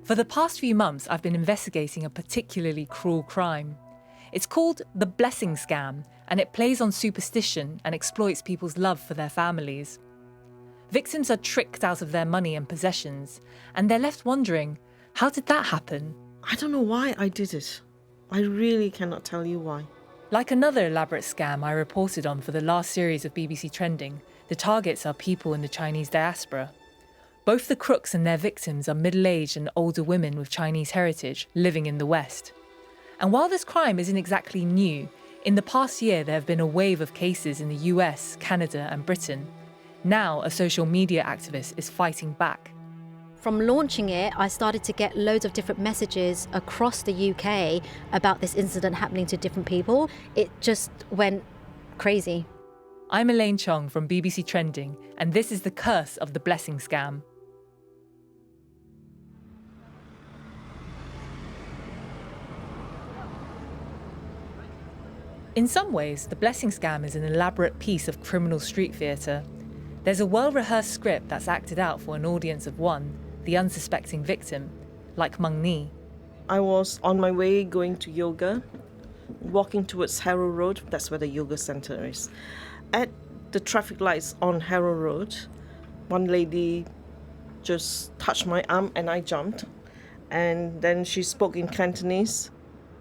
For the past few months, I've been investigating a particularly cruel crime. It's called the blessing scam, and it plays on superstition and exploits people's love for their families. Victims are tricked out of their money and possessions, and they're left wondering, how did that happen? I don't know why I did it. I really cannot tell you why. Like another elaborate scam I reported on for the last series of BBC Trending, the targets are people in the Chinese diaspora. Both the crooks and their victims are middle-aged and older women with Chinese heritage living in the West. And while this crime isn't exactly new, in the past year there have been a wave of cases in the US, Canada and Britain. Now a social media activist is fighting back. From launching it, I started to get loads of different messages across the UK about this incident happening to different people. It just went crazy. I'm Elaine Chong from BBC Trending, and this is the curse of the blessing scam. In some ways, the blessing scam is an elaborate piece of criminal street theatre. There's a well-rehearsed script that's acted out for an audience of one, the unsuspecting victim, like Meng Ni. I was on my way going to yoga, walking towards Harrow Road. That's where the yoga centre is. At the traffic lights on Harrow Road, one lady just touched my arm and I jumped. And then she spoke in Cantonese.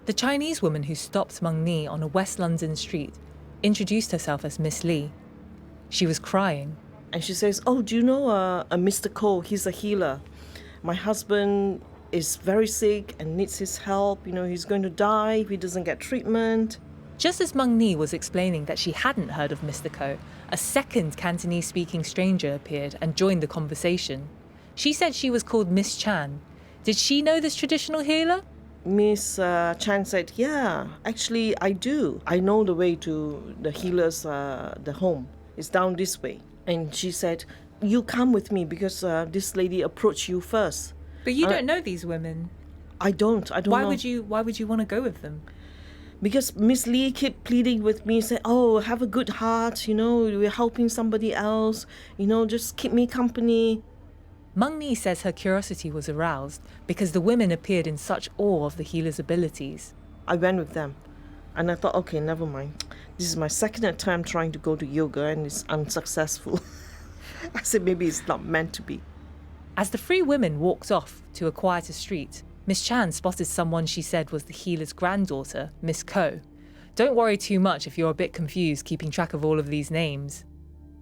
The Chinese woman who stopped Meng Ni on a West London street introduced herself as Miss Lee. She was crying. And she says, "Oh, do you know a Mr. Koh? He's a healer. My husband is very sick and needs his help. You know, he's going to die if he doesn't get treatment." Just as Meng Ni was explaining that she hadn't heard of Mr. Koh, a second Cantonese-speaking stranger appeared and joined the conversation. She said she was called Miss Chan. Did she know this traditional healer? Miss Chan said, "Yeah, actually I do. I know the way to the healer's the home. It's down this way." And she said, "You come with me because this lady approached you first." But you don't know these women. I don't know. Why would you want to go with them? Because Miss Lee kept pleading with me, saying, "Oh, have a good heart, you know, we're helping somebody else, you know, just keep me company." Meng Ni says her curiosity was aroused because the women appeared in such awe of the healer's abilities. I went with them and I thought, okay, never mind. This is my second attempt trying to go to yoga and it's unsuccessful. I said maybe it's not meant to be. As the three women walked off to a quieter street, Miss Chan spotted someone she said was the healer's granddaughter, Miss Koh. Don't worry too much if you're a bit confused keeping track of all of these names.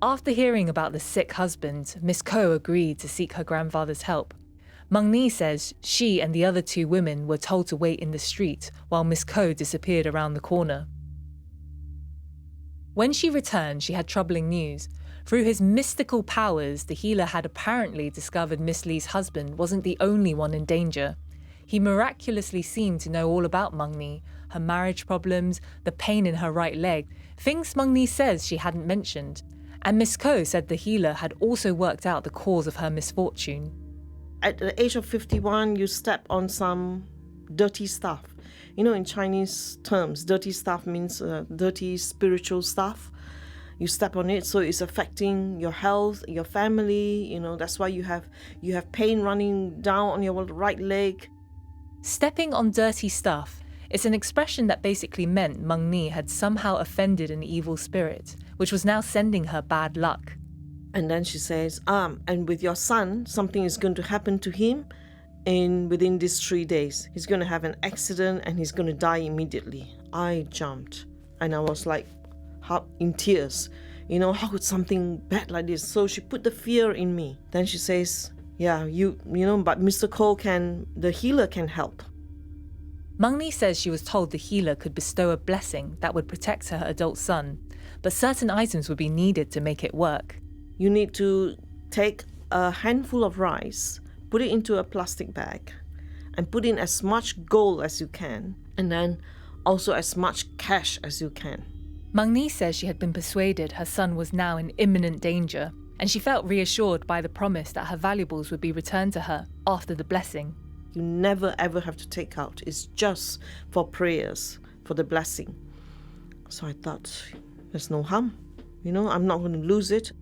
After hearing about the sick husband, Miss Koh agreed to seek her grandfather's help. Meng Ni says she and the other two women were told to wait in the street while Miss Koh disappeared around the corner. When she returned, she had troubling news. Through his mystical powers, the healer had apparently discovered Miss Lee's husband wasn't the only one in danger. He miraculously seemed to know all about Meng Ni, her marriage problems, the pain in her right leg, things Meng Ni says she hadn't mentioned. And Miss Koh said the healer had also worked out the cause of her misfortune. At the age of 51, you step on some dirty stuff. You know, in Chinese terms, dirty stuff means dirty spiritual stuff. You step on it, so it's affecting your health, your family. You know, that's why you have pain running down on your right leg. Stepping on dirty stuff. It's an expression that basically meant Meng Ni had somehow offended an evil spirit, which was now sending her bad luck. And then she says, and with your son, something is going to happen to him within these 3 days. He's going to have an accident and he's going to die immediately. I jumped and I was like in tears. You know, how could something bad like this? So she put the fear in me. Then she says, yeah, you know, but Mr. Koh the healer can help. Meng Ni says she was told the healer could bestow a blessing that would protect her adult son, but certain items would be needed to make it work. You need to take a handful of rice, put it into a plastic bag, and put in as much gold as you can, and then also as much cash as you can. Meng Ni says she had been persuaded her son was now in imminent danger, and she felt reassured by the promise that her valuables would be returned to her after the blessing. You never ever have to take out. It's just for prayers, for the blessing. So I thought, there's no harm. You know, I'm not going to lose it.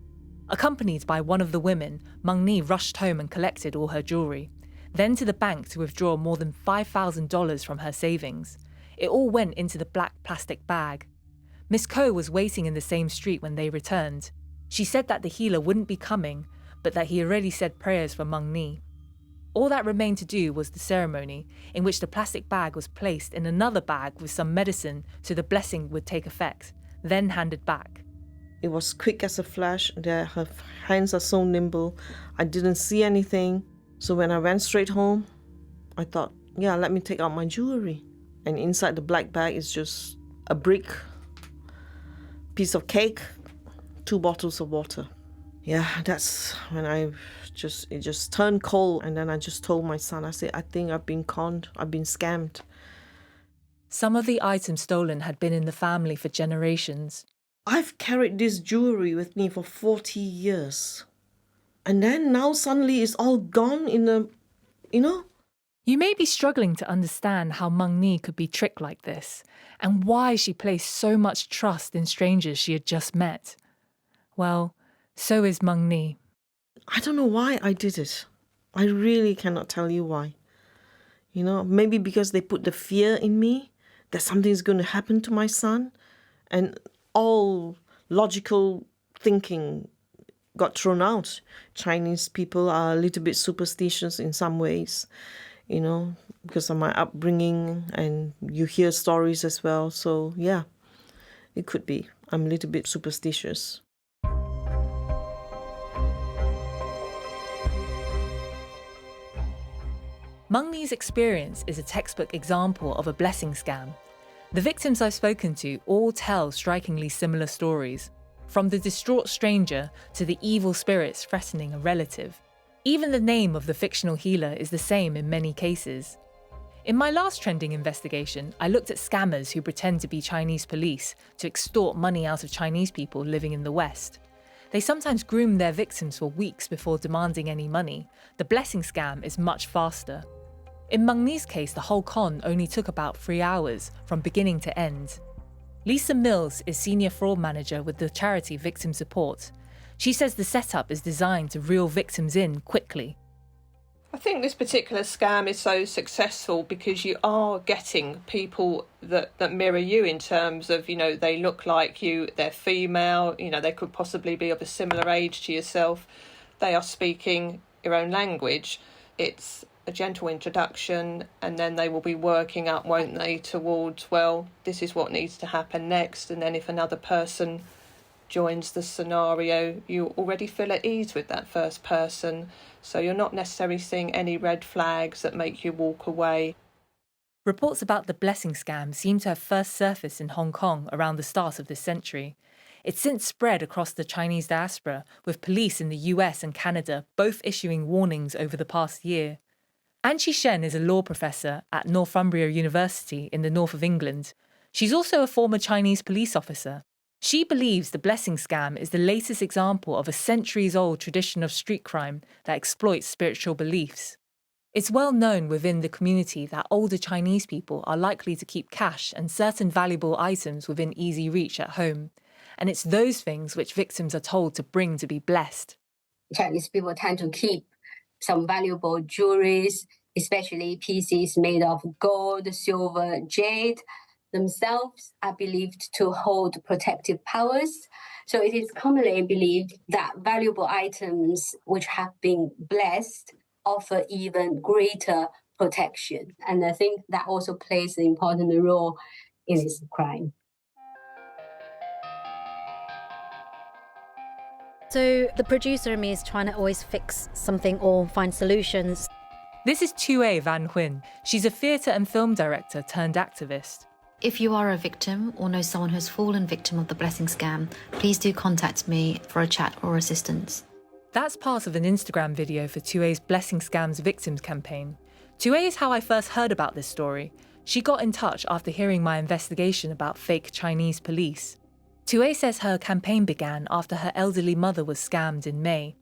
Accompanied by one of the women, Meng Ni rushed home and collected all her jewellery. then to the bank to withdraw more than $5,000 from her savings. It all went into the black plastic bag. Miss Ko was waiting in the same street when they returned. She said that the healer wouldn't be coming, but that he already said prayers for Meng Ni. All that remained to do was the ceremony, in which the plastic bag was placed in another bag with some medicine so the blessing would take effect, then handed back. It was quick as a flash. Her hands are so nimble. I didn't see anything. So when I went straight home, I thought, yeah, let me take out my jewelry. And inside the black bag is just a brick, piece of cake, 2 bottles of water. Yeah, that's when it just turned cold. And then I just told my son, I said, I think I've been conned. I've been scammed. Some of the items stolen had been in the family for generations. I've carried this jewelry with me for 40 years. And then now suddenly it's all gone in a, You may be struggling to understand how Meng Ni could be tricked like this, and why she placed so much trust in strangers she had just met. Well, so is Meng Ni. I don't know why I did it. I really cannot tell you why. Maybe because they put the fear in me that something's going to happen to my son, and all logical thinking got thrown out. Chinese people are a little bit superstitious in some ways, because of my upbringing, and you hear stories as well. So yeah, it could be. I'm a little bit superstitious. Meng Ni's experience is a textbook example of a blessing scam. The victims I've spoken to all tell strikingly similar stories, from the distraught stranger to the evil spirits threatening a relative. Even the name of the fictional healer is the same in many cases. In my last trending investigation, I looked at scammers who pretend to be Chinese police to extort money out of Chinese people living in the West. They sometimes groom their victims for weeks before demanding any money. The blessing scam is much faster. In Meng Ni's case, the whole con only took about 3 hours, from beginning to end. Lisa Mills is Senior Fraud Manager with the charity Victim Support. She says the setup is designed to reel victims in quickly. I think this particular scam is so successful because you are getting people that mirror you in terms of, they look like you, they're female, they could possibly be of a similar age to yourself. They are speaking your own language. It's a gentle introduction, and then they will be working up, won't they, towards, well, this is what needs to happen next. And then if another person joins the scenario, you already feel at ease with that first person. So you're not necessarily seeing any red flags that make you walk away. Reports about the blessing scam seem to have first surfaced in Hong Kong around the start of this century. It's since spread across the Chinese diaspora, with police in the US and Canada both issuing warnings over the past year. Anqi Shen is a law professor at Northumbria University in the north of England. She's also a former Chinese police officer. She believes the blessing scam is the latest example of a centuries-old tradition of street crime that exploits spiritual beliefs. It's well known within the community that older Chinese people are likely to keep cash and certain valuable items within easy reach at home. And it's those things which victims are told to bring to be blessed. Chinese people tend to keep some valuable jewelries, especially pieces made of gold, silver, jade. Themselves are believed to hold protective powers. So it is commonly believed that valuable items which have been blessed offer even greater protection. And I think that also plays an important role in this crime. So the producer in me is trying to always fix something or find solutions. This is Tue Van Huynh. She's a theatre and film director turned activist. If you are a victim or know someone who has fallen victim of the blessing scam, please do contact me for a chat or assistance. That's part of an Instagram video for Tue's Blessing Scams Victims campaign. Tue is how I first heard about this story. She got in touch after hearing my investigation about fake Chinese police. Tue says her campaign began after her elderly mother was scammed in May.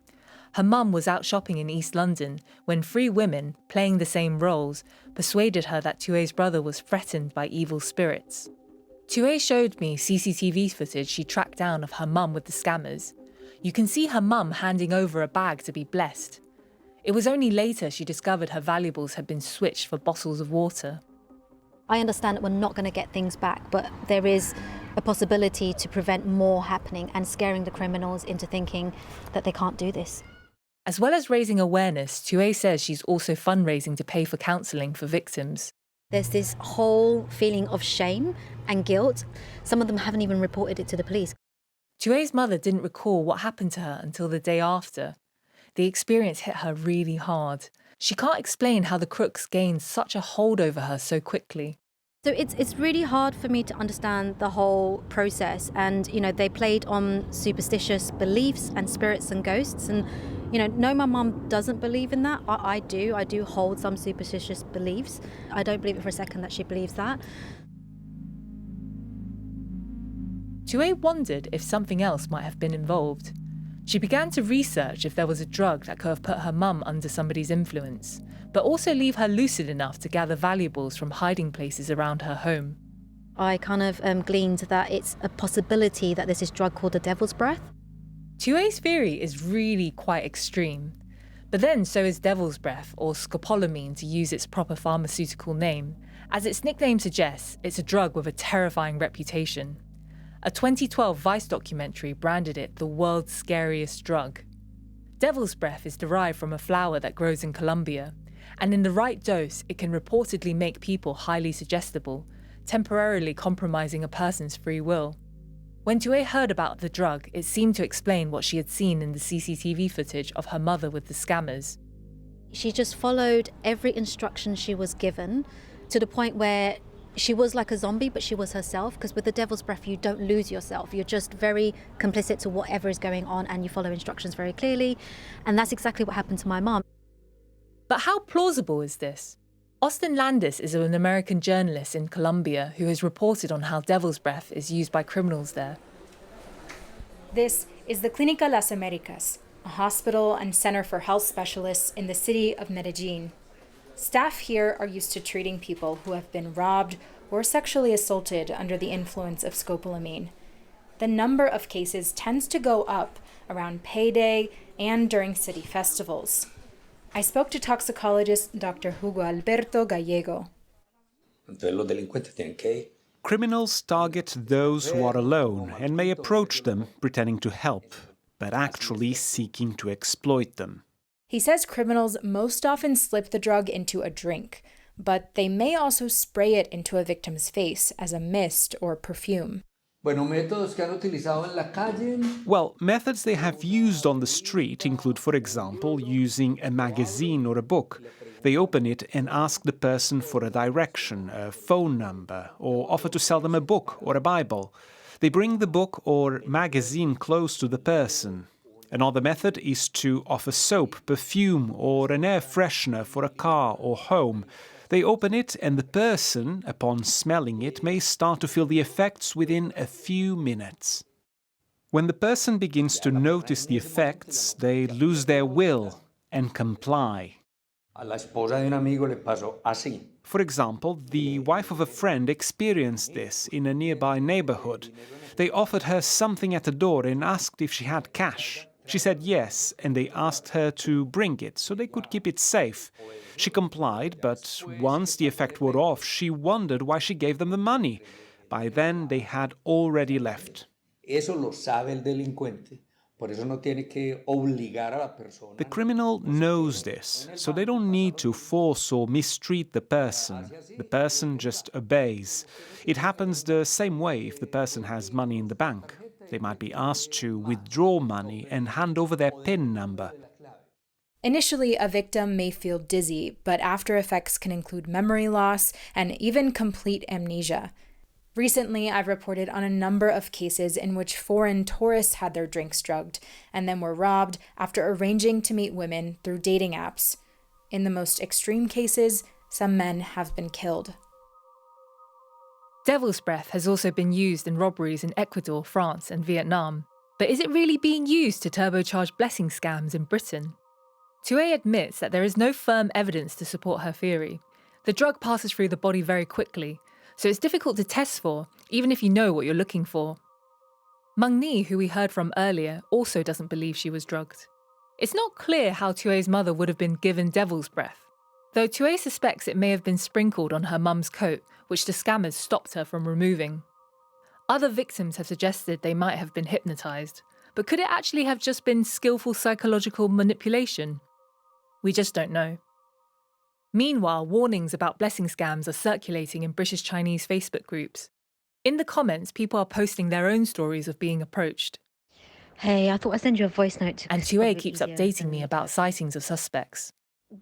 Her mum was out shopping in East London when 3 women, playing the same roles, persuaded her that Tue's brother was threatened by evil spirits. Tue showed me CCTV footage she tracked down of her mum with the scammers. You can see her mum handing over a bag to be blessed. It was only later she discovered her valuables had been switched for bottles of water. I understand that we're not going to get things back, but there is a possibility to prevent more happening and scaring the criminals into thinking that they can't do this. As well as raising awareness, Tue says she's also fundraising to pay for counselling for victims. There's this whole feeling of shame and guilt. Some of them haven't even reported it to the police. Tue's mother didn't recall what happened to her until the day after. The experience hit her really hard. She can't explain how the crooks gained such a hold over her so quickly. So it's really hard for me to understand the whole process. And, they played on superstitious beliefs and spirits and ghosts. And, no, my mum doesn't believe in that. I do. I do hold some superstitious beliefs. I don't believe it for a second that she believes that. Tue wondered if something else might have been involved. She began to research if there was a drug that could have put her mum under somebody's influence, but also leave her lucid enough to gather valuables from hiding places around her home. I kind of gleaned that it's a possibility that there's this drug called the devil's breath. Tue's theory is really quite extreme. But then so is devil's breath, or scopolamine to use its proper pharmaceutical name. As its nickname suggests, it's a drug with a terrifying reputation. A 2012 Vice documentary branded it the world's scariest drug. Devil's breath is derived from a flower that grows in Colombia, and in the right dose, it can reportedly make people highly suggestible, temporarily compromising a person's free will. When Tue heard about the drug, it seemed to explain what she had seen in the CCTV footage of her mother with the scammers. She just followed every instruction she was given to the point where she was like a zombie, but she was herself, because with the devil's breath, you don't lose yourself. You're just very complicit to whatever is going on and you follow instructions very clearly. And that's exactly what happened to my mom. But how plausible is this? Austin Landis is an American journalist in Colombia who has reported on how devil's breath is used by criminals there. This is the Clínica Las Américas, a hospital and center for health specialists in the city of Medellin. Staff here are used to treating people who have been robbed or sexually assaulted under the influence of scopolamine. The number of cases tends to go up around payday and during city festivals. I spoke to toxicologist Dr. Hugo Alberto Gallego. Criminals target those who are alone and may approach them pretending to help, but actually seeking to exploit them. He says criminals most often slip the drug into a drink, but they may also spray it into a victim's face as a mist or perfume. Well, methods they have used on the street include, for example, using a magazine or a book. They open it and ask the person for a direction, a phone number, or offer to sell them a book or a Bible. They bring the book or magazine close to the person. Another method is to offer soap, perfume, or an air freshener for a car or home. They open it and the person, upon smelling it, may start to feel the effects within a few minutes. When the person begins to notice the effects, they lose their will and comply. For example, the wife of a friend experienced this in a nearby neighborhood. They offered her something at the door and asked if she had cash. She said yes, and they asked her to bring it so they could keep it safe. She complied, but once the effect wore off, she wondered why she gave them the money. By then, they had already left. The criminal knows this, so they don't need to force or mistreat the person. The person just obeys. It happens the same way if the person has money in the bank. They might be asked to withdraw money and hand over their PIN number. Initially, a victim may feel dizzy, but after effects can include memory loss and even complete amnesia. Recently, I've reported on a number of cases in which foreign tourists had their drinks drugged and then were robbed after arranging to meet women through dating apps. In the most extreme cases, some men have been killed. Devil's breath has also been used in robberies in Ecuador, France, and Vietnam. But is it really being used to turbocharge blessing scams in Britain? Tue admits that there is no firm evidence to support her theory. The drug passes through the body very quickly, so it's difficult to test for, even if you know what you're looking for. Meng Ni, who we heard from earlier, also doesn't believe she was drugged. It's not clear how Tue's mother would have been given devil's breath, though Tue suspects it may have been sprinkled on her mum's coat, which the scammers stopped her from removing. Other victims have suggested they might have been hypnotised, but could it actually have just been skillful psychological manipulation? We just don't know. Meanwhile, warnings about blessing scams are circulating in British Chinese Facebook groups. In the comments, people are posting their own stories of being approached. Hey, I thought I'd send you a voice note. And Tue keeps updating me about sightings of suspects.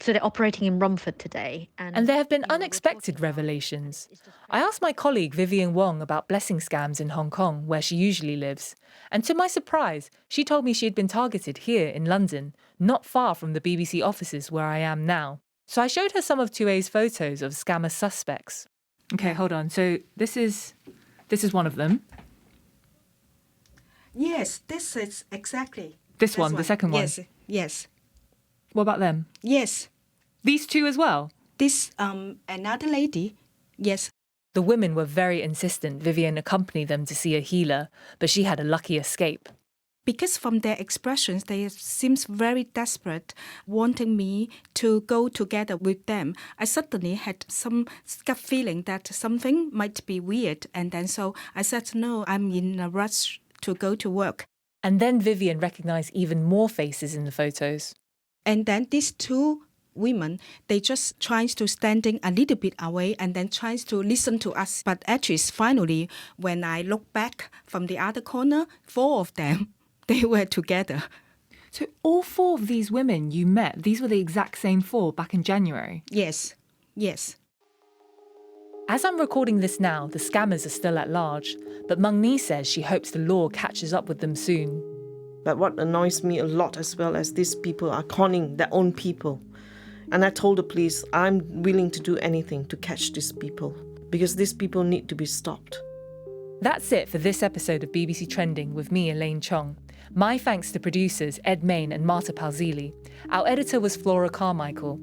So they're operating in Romford today. And there have been unexpected revelations. I asked my colleague Vivian Wong about blessing scams in Hong Kong, where she usually lives. And to my surprise, she told me she had been targeted here in London, not far from the BBC offices where I am now. So I showed her some of Tue's photos of scammer suspects. Okay, hold on. So this is one of them. Yes, this is exactly. This one, the second one. Yes. What about them? Yes. These two as well? This, another lady, yes. The women were very insistent Vivian accompany them to see a healer, but she had a lucky escape. Because from their expressions, they seems very desperate, wanting me to go together with them. I suddenly had some gut feeling that something might be weird, and then so I said, no, I'm in a rush to go to work. And then Vivian recognised even more faces in the photos. And then these two women, they just tries to standing a little bit away and then tries to listen to us. But actually, finally, when I look back from the other corner, 4 of them, they were together. So all 4 of these women you met, these were the exact same 4 back in January? Yes. As I'm recording this now, the scammers are still at large, but Meng Ni says she hopes the law catches up with them soon. But what annoys me a lot as well as these people are conning their own people. And I told the police I'm willing to do anything to catch these people because these people need to be stopped. That's it for this episode of BBC Trending with me, Elaine Chong. My thanks to producers Ed Main and Marta Palzili. Our editor was Flora Carmichael.